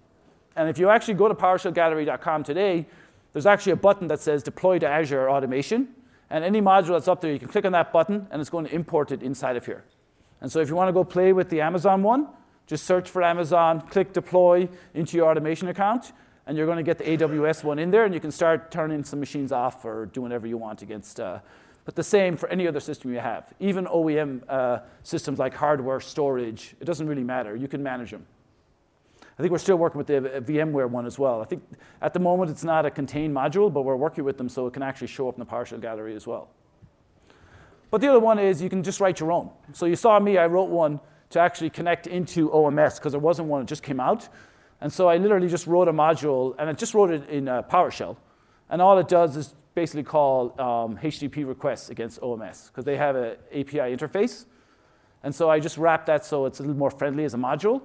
S1: And if you actually go to PowerShellGallery.com today, there's actually a button that says Deploy to Azure Automation. And any module that's up there, you can click on that button, and it's going to import it inside of here. And so if you want to go play with the Amazon one, just search for Amazon, click Deploy into your automation account, and you're going to get the AWS one in there, and you can start turning some machines off or doing whatever you want against. But the same for any other system you have. Even OEM systems like hardware, storage, it doesn't really matter. You can manage them. I think we're still working with the VMware one as well. I think at the moment it's not a contained module, but we're working with them so it can actually show up in the PowerShell gallery as well. But the other one is you can just write your own. So you saw me, I wrote one to actually connect into OMS because there wasn't one that just came out. And so I literally just wrote a module, and I just wrote it in PowerShell. And all it does is basically call HTTP requests against OMS because they have an API interface. And so I just wrapped that so it's a little more friendly as a module,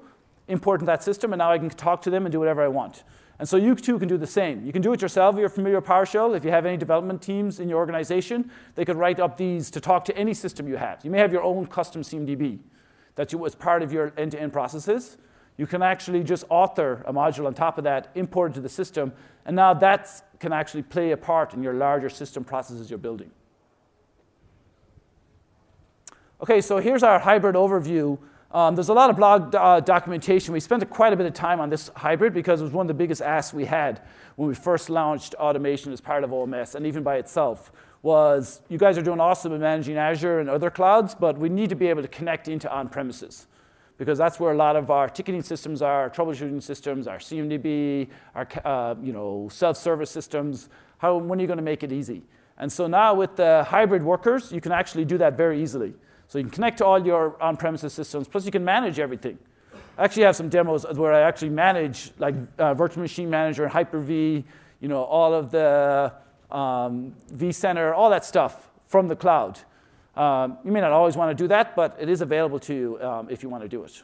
S1: import in that system, and now I can talk to them and do whatever I want. And so you too can do the same. You can do it yourself if you're familiar with PowerShell. If you have any development teams in your organization, they could write up these to talk to any system you have. You may have your own custom CMDB that as part of your end-to-end processes. You can actually just author a module on top of that, import it to the system, and now that can actually play a part in your larger system processes you're building. Okay, so here's our hybrid overview. There's a lot of blog documentation. We spent quite a bit of time on this hybrid because it was one of the biggest asks we had when we first launched automation as part of OMS, and even by itself, was you guys are doing awesome in managing Azure and other clouds, but we need to be able to connect into on-premises because that's where a lot of our ticketing systems are, our troubleshooting systems, our CMDB, our self-service systems. When are you going to make it easy? And so now with the hybrid workers, you can actually do that very easily. So you can connect to all your on-premises systems, plus you can manage everything. I actually have some demos where I actually manage like Virtual Machine Manager and Hyper-V, all of the vCenter, all that stuff from the cloud. You may not always want to do that, but it is available to you if you want to do it.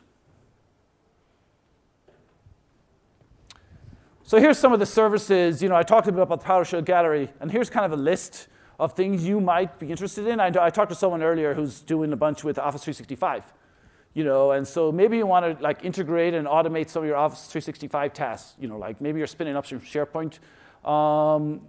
S1: So here's some of the services. I talked a bit about the PowerShell Gallery, and here's kind of a list of things you might be interested in. I talked to someone earlier who's doing a bunch with Office 365, and so maybe you want to integrate and automate some of your Office 365 tasks. Like maybe you're spinning up some SharePoint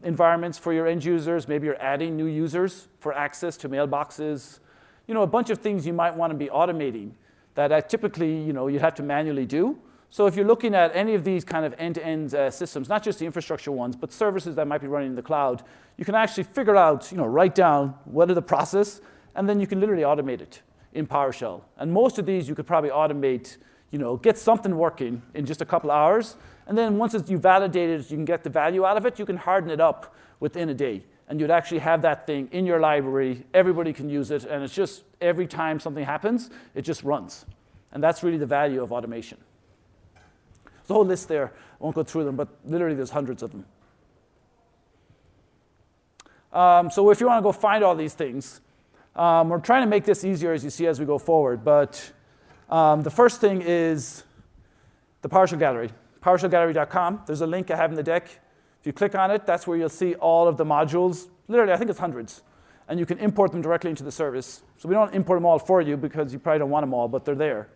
S1: environments for your end users. Maybe you're adding new users for access to mailboxes. A bunch of things you might want to be automating that typically you'd have to manually do. So if you're looking at any of these kind of end-to-end systems, not just the infrastructure ones, but services that might be running in the cloud, you can actually figure out, write down what are the process, and then you can literally automate it in PowerShell. And most of these you could probably automate, get something working in just a couple hours, and then once you validate it, you can get the value out of it, you can harden it up within a day. And you'd actually have that thing in your library, everybody can use it, and it's just every time something happens, it just runs. And that's really the value of automation. There's a whole list there. I won't go through them, but literally there's hundreds of them. So if you want to go find all these things, we're trying to make this easier as you see as we go forward. But the first thing is the PowerShell Gallery, PowerShellGallery.com. There's a link I have in the deck. If you click on it, that's where you'll see all of the modules. Literally, I think it's hundreds. And you can import them directly into the service. So we don't import them all for you because you probably don't want them all, but they're there.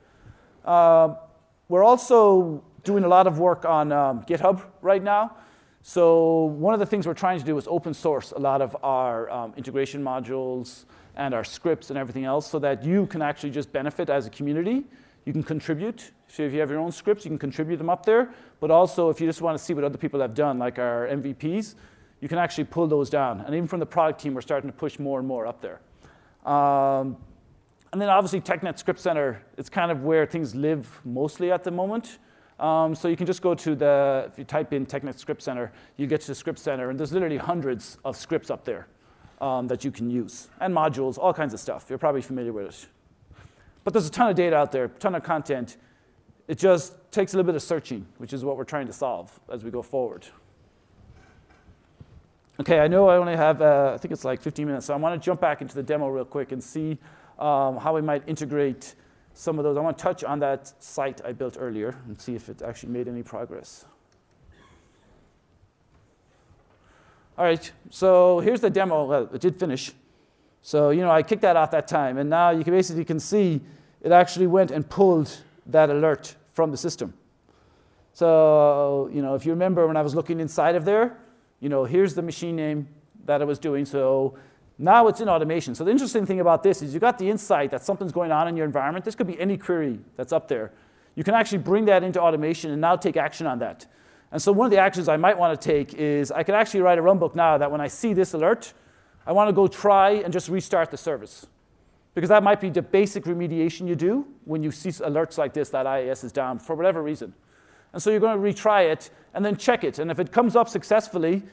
S1: We're also doing a lot of work on GitHub right now. So one of the things we're trying to do is open source a lot of our integration modules and our scripts and everything else so that you can actually just benefit as a community. You can contribute. So if you have your own scripts, you can contribute them up there. But also, if you just want to see what other people have done, like our MVPs, you can actually pull those down. And even from the product team, we're starting to push more and more up there. And then obviously, TechNet Script Center, it's kind of where things live mostly at the moment. So you can just go to if you type in TechNet Script Center, you get to the Script Center, and there's literally hundreds of scripts up there that you can use, and modules, all kinds of stuff. You're probably familiar with it. But there's a ton of data out there, a ton of content. It just takes a little bit of searching, which is what we're trying to solve as we go forward. Okay, I know I only have, I think it's like 15 minutes, so I want to jump back into the demo real quick and see how we might integrate some of those. I want to touch on that site I built earlier and see if it actually made any progress. All right, so here's the demo. Well, it did finish. So, I kicked that off that time, and now you can see it actually went and pulled that alert from the system. So, if you remember when I was looking inside of there, here's the machine name that I was doing. So now it's in automation. So the interesting thing about this is you got the insight that something's going on in your environment. This could be any query that's up there. You can actually bring that into automation and now take action on that. And so one of the actions I might want to take is I could actually write a runbook now that when I see this alert, I want to go try and just restart the service. Because that might be the basic remediation you do when you see alerts like this that IIS is down for whatever reason. And so you're going to retry it and then check it. And if it comes up successfully,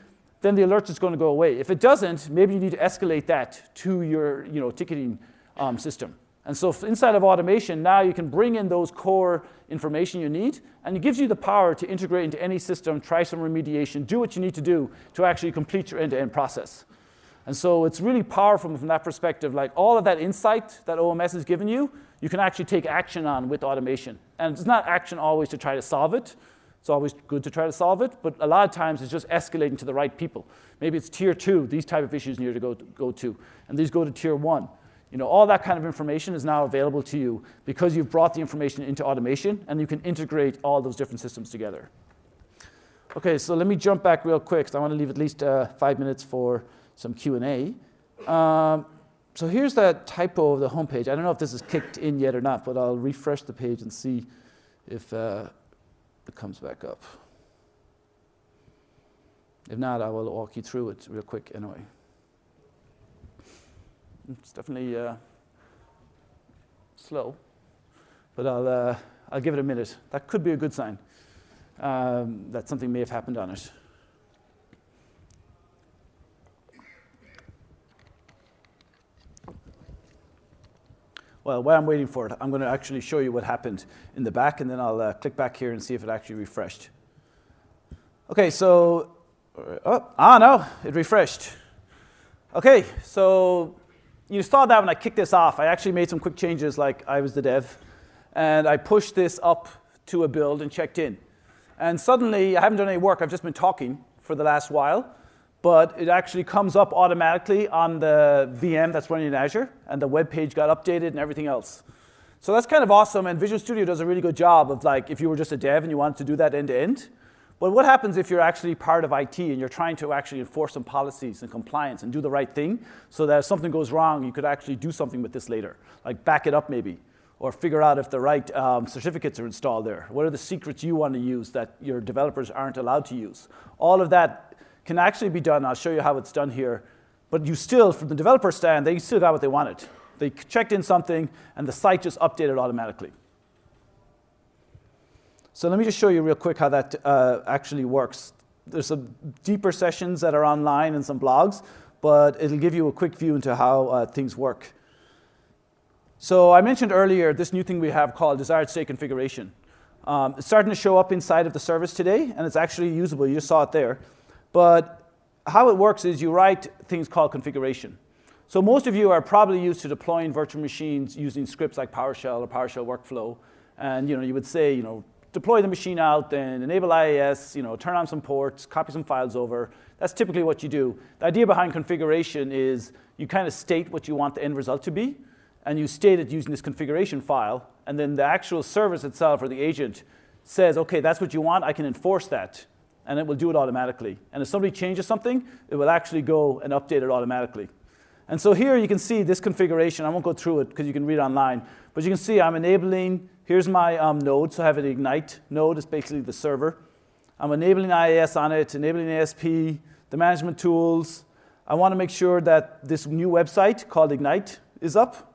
S1: then the alert is going to go away. If it doesn't, maybe you need to escalate that to your ticketing system. And so inside of automation, now you can bring in those core information you need, and it gives you the power to integrate into any system, try some remediation, do what you need to do to actually complete your end-to-end process. And so it's really powerful from that perspective. Like all of that insight that OMS has given you, you can actually take action on with automation. And it's not action always to try to solve it. It's always good to try to solve it, but a lot of times it's just escalating to the right people. Maybe it's tier 2, these type of issues need to go to, and these go to tier 1. All that kind of information is now available to you because you've brought the information into automation, and you can integrate all those different systems together. Okay, so let me jump back real quick, because I want to leave at least 5 minutes for some Q&A. So here's that typo of the homepage. I don't know if this is kicked in yet or not, but I'll refresh the page and see if it comes back up. If not, I will walk you through it real quick anyway. It's definitely slow, but I'll give it a minute. That could be a good sign that something may have happened on it. Well, while I'm waiting for it, I'm going to actually show you what happened in the back, and then I'll click back here and see if it actually refreshed. Okay, so, no, it refreshed. Okay, so you saw that when I kicked this off. I actually made some quick changes, like I was the dev, and I pushed this up to a build and checked in. And suddenly, I haven't done any work. I've just been talking for the last while. But it actually comes up automatically on the VM that's running in Azure, and the web page got updated and everything else. So that's kind of awesome, and Visual Studio does a really good job of, like, if you were just a dev and you wanted to do that end-to-end. But what happens if you're actually part of IT and you're trying to actually enforce some policies and compliance and do the right thing so that if something goes wrong, you could actually do something with this later, like back it up maybe, or figure out if the right certificates are installed there. What are the secrets you want to use that your developers aren't allowed to use? All of that can actually be done. I'll show you how it's done here. But you still, from the developer stand, they still got what they wanted. They checked in something, and the site just updated automatically. So let me just show you real quick how that actually works. There's some deeper sessions that are online and some blogs, but it'll give you a quick view into how things work. So I mentioned earlier this new thing we have called desired state configuration. It's starting to show up inside of the service today, and it's actually usable. You just saw it there. But how it works is you write things called configuration. So most of you are probably used to deploying virtual machines using scripts like PowerShell or PowerShell workflow. And you would say, deploy the machine out, then enable IIS, turn on some ports, copy some files over. That's typically what you do. The idea behind configuration is you kind of state what you want the end result to be, and you state it using this configuration file, and then the actual service itself or the agent says, okay, that's what you want, I can enforce that. And it will do it automatically. And if somebody changes something, it will actually go and update it automatically. And so here you can see this configuration. I won't go through it because you can read it online. But you can see I'm enabling, here's my node. So I have an Ignite node. It's basically the server. I'm enabling IIS on it, enabling ASP, the management tools. I want to make sure that this new website called Ignite is up.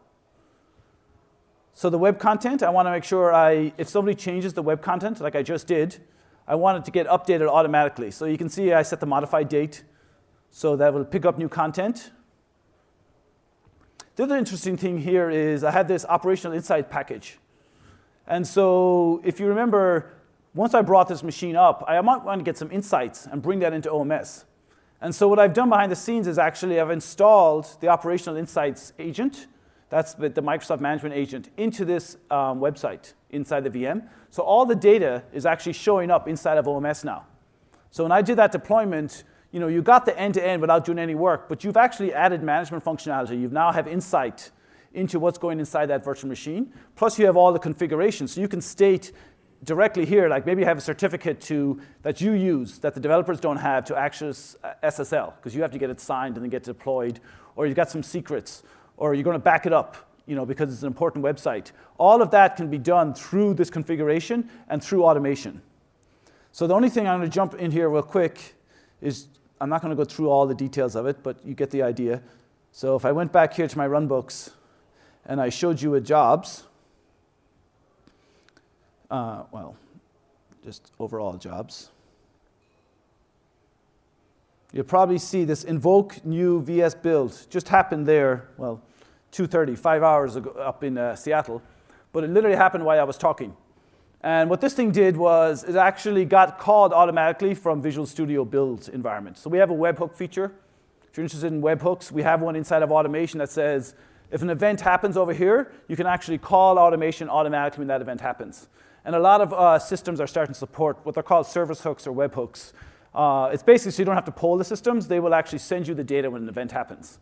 S1: So the web content, I want to make sure if somebody changes the web content like I just did, I want it to get updated automatically. So you can see I set the modified date, so that will pick up new content. The other interesting thing here is I had this operational insight package. And so if you remember, once I brought this machine up, I might want to get some insights and bring that into OMS. And so what I've done behind the scenes is actually I've installed the operational insights agent, that's the Microsoft Management Agent, into this website inside the VM. So all the data is actually showing up inside of OMS now. So when I did that deployment, you got the end-to-end without doing any work, but you've actually added management functionality. You now have insight into what's going inside that virtual machine. Plus, you have all the configurations. So you can state directly here, like maybe you have a certificate that you use that the developers don't have to access SSL, because you have to get it signed and then get deployed, or you've got some secrets, or you're going to back it up, because it's an important website. All of that can be done through this configuration and through automation. So the only thing I'm going to jump in here real quick is, I'm not going to go through all the details of it, but you get the idea. So if I went back here to my runbooks and I showed you a jobs, just overall jobs, you'll probably see this invoke new VS build just happened there, 2:30, 5 hours ago up in Seattle, but it literally happened while I was talking. And what this thing did was it actually got called automatically from Visual Studio Build environment. So we have a webhook feature. If you're interested in webhooks, we have one inside of automation that says, if an event happens over here, you can actually call automation automatically when that event happens. And a lot of systems are starting to support what they're called service hooks or webhooks. It's basically so you don't have to poll the systems. They will actually send you the data when an event happens.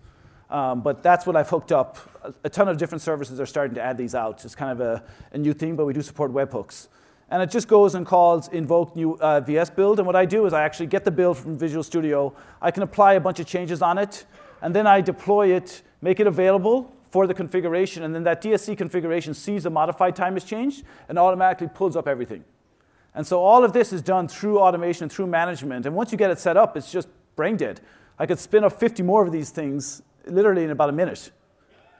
S1: But that's what I've hooked up. A ton of different services are starting to add these out. It's kind of a new thing, but we do support webhooks. And it just goes and calls invoke new VS build. And what I do is I actually get the build from Visual Studio. I can apply a bunch of changes on it. And then I deploy it, make it available for the configuration. And then that DSC configuration sees the modified time has changed and automatically pulls up everything. And so all of this is done through automation, through management. And once you get it set up, it's just brain dead. I could spin up 50 more of these things literally in about a minute,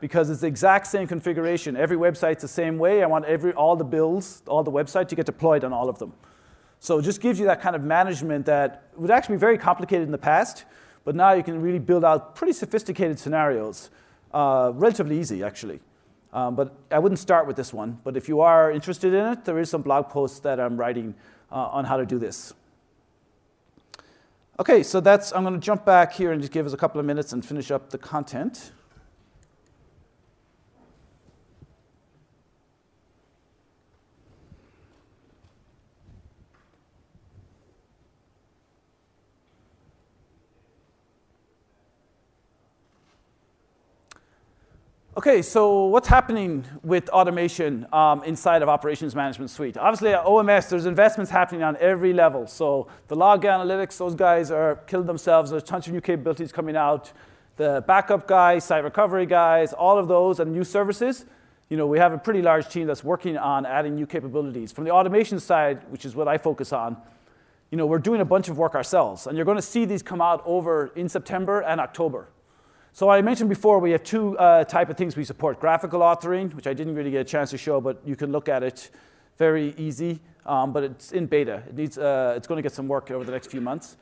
S1: because it's the exact same configuration. Every website's the same way. I want all the builds, all the websites to get deployed on all of them. So it just gives you that kind of management that would actually be very complicated in the past, but now you can really build out pretty sophisticated scenarios, relatively easy actually. But I wouldn't start with this one. But if you are interested in it, there is some blog posts that I'm writing on how to do this. Okay, so I'm going to jump back here and just give us a couple of minutes and finish up the content. Okay, so what's happening with automation inside of Operations Management Suite? Obviously, at OMS, there's investments happening on every level. So the log analytics, those guys are killing themselves. There's tons of new capabilities coming out. The backup guys, site recovery guys, all of those, and new services. We have a pretty large team that's working on adding new capabilities. From the automation side, which is what I focus on, we're doing a bunch of work ourselves. And you're going to see these come out over in September and October. So I mentioned before we have two type of things we support. Graphical authoring, which I didn't really get a chance to show, but you can look at it very easy. But it's in beta. It's going to get some work over the next few months.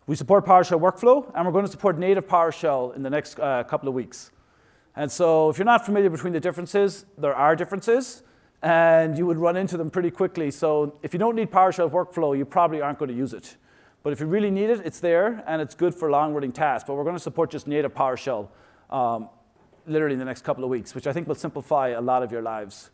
S1: We support PowerShell workflow, and we're going to support native PowerShell in the next couple of weeks. And so if you're not familiar between the differences, there are differences, and you would run into them pretty quickly. So if you don't need PowerShell workflow, you probably aren't going to use it. But if you really need it, it's there, and it's good for long-running tasks. But we're going to support just native PowerShell literally in the next couple of weeks, which I think will simplify a lot of your lives.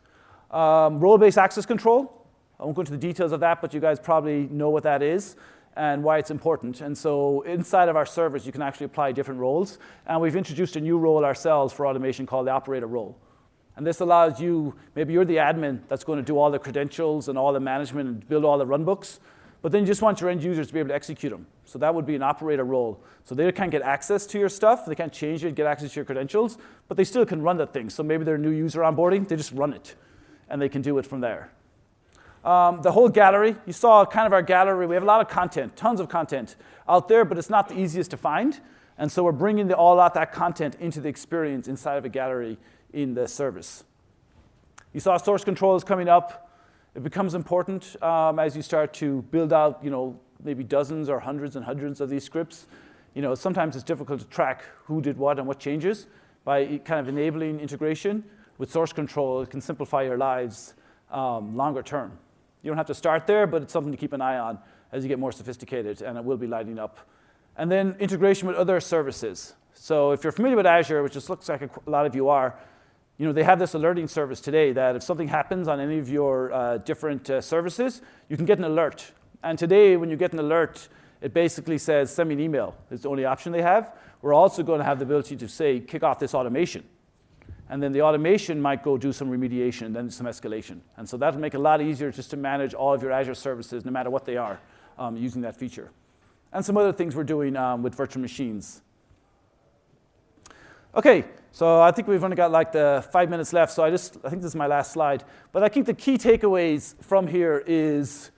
S1: Role-based access control. I won't go into the details of that, but you guys probably know what that is and why it's important. And so inside of our service, you can actually apply different roles. And we've introduced a new role ourselves for automation called the operator role. And this allows you, maybe you're the admin that's going to do all the credentials and all the management and build all the runbooks. But then you just want your end users to be able to execute them. So that would be an operator role. So they can't get access to your stuff. They can't change it, get access to your credentials. But they still can run that thing. So maybe they're a new user onboarding. They just run it. And they can do it from there. The whole gallery. You saw kind of our gallery. We have a lot of content, tons of content out there. But it's not the easiest to find. And so we're bringing all of that content into the experience inside of a gallery in the service. You saw source controls coming up. It becomes important as you start to build out, maybe dozens or hundreds and hundreds of these scripts. Sometimes it's difficult to track who did what and what changes. by kind of enabling integration with source control, it can simplify your lives longer term. You don't have to start there, but it's something to keep an eye on as you get more sophisticated, and it will be lighting up. And then integration with other services. So if you're familiar with Azure, which just looks like a lot of you are, they have this alerting service today that if something happens on any of your different services, you can get an alert. And today, when you get an alert, it basically says, send me an email. It's the only option they have. We're also going to have the ability to say, kick off this automation. And then the automation might go do some remediation, then some escalation. And so that'll make it a lot easier just to manage all of your Azure services, no matter what they are, using that feature. And some other things we're doing with virtual machines. OK, so I think we've only got like the 5 minutes left, so I think this is my last slide. But I think the key takeaways from here is,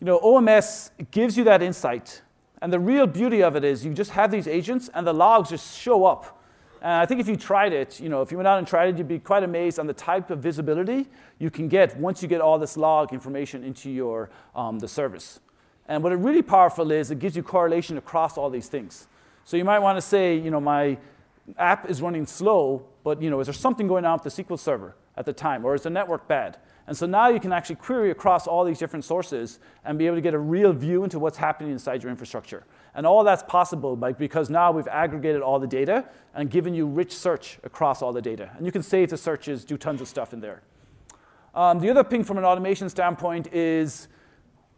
S1: OMS gives you that insight. And the real beauty of it is you just have these agents, and the logs just show up. And I think if you tried it, if you went out and tried it, you'd be quite amazed on the type of visibility you can get once you get all this log information into your the service. And what it really powerful is, it gives you correlation across all these things. So you might want to say, my app is running slow, but is there something going on with the SQL server at the time, or is the network bad? And so now you can actually query across all these different sources and be able to get a real view into what's happening inside your infrastructure. And all that's possible because now we've aggregated all the data and given you rich search across all the data. And you can save the searches, do tons of stuff in there. The other thing from an automation standpoint is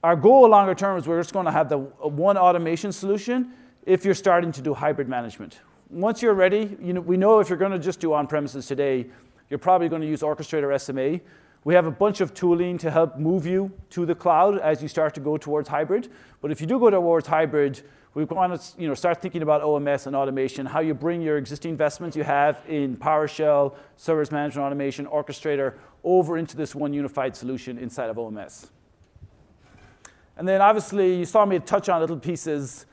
S1: our goal longer term is we're just going to have the one automation solution if you're starting to do hybrid management. Once you're ready, we know if you're going to just do on-premises today, you're probably going to use Orchestrator SMA. We have a bunch of tooling to help move you to the cloud as you start to go towards hybrid. But if you do go towards hybrid, we want to start thinking about OMS and automation, how you bring your existing investments you have in PowerShell, service management automation, Orchestrator, over into this one unified solution inside of OMS. And then obviously, you saw me touch on little pieces.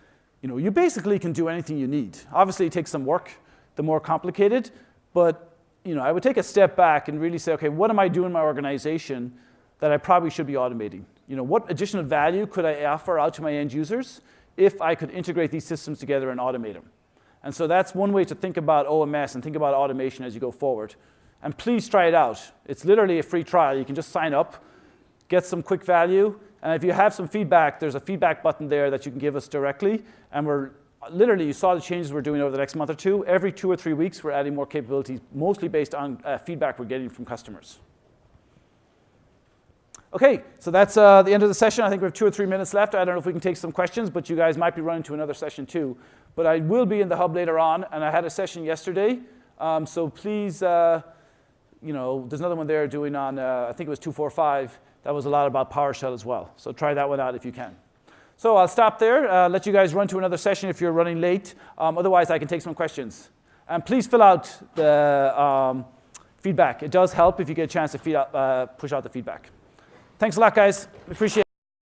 S1: You basically can do anything you need. Obviously, it takes some work, the more complicated. But I would take a step back and really say, OK, what am I doing in my organization that I probably should be automating? What additional value could I offer out to my end users if I could integrate these systems together and automate them? And so that's one way to think about OMS and think about automation as you go forward. And please try it out. It's literally a free trial. You can just sign up, get some quick value. And if you have some feedback, there's a feedback button there that you can give us directly. And literally, you saw the changes we're doing over the next month or two. Every 2 or 3 weeks, we're adding more capabilities, mostly based on feedback we're getting from customers. OK, so that's the end of the session. I think we have 2 or 3 minutes left. I don't know if we can take some questions, but you guys might be running to another session too. But I will be in the hub later on, and I had a session yesterday. So please, there's another one there doing on, I think it was 245. That was a lot about PowerShell as well. So try that one out if you can. So I'll stop there, let you guys run to another session if you're running late. Otherwise, I can take some questions. And please fill out the feedback. It does help if you get a chance to push out the feedback. Thanks a lot, guys. Appreciate it.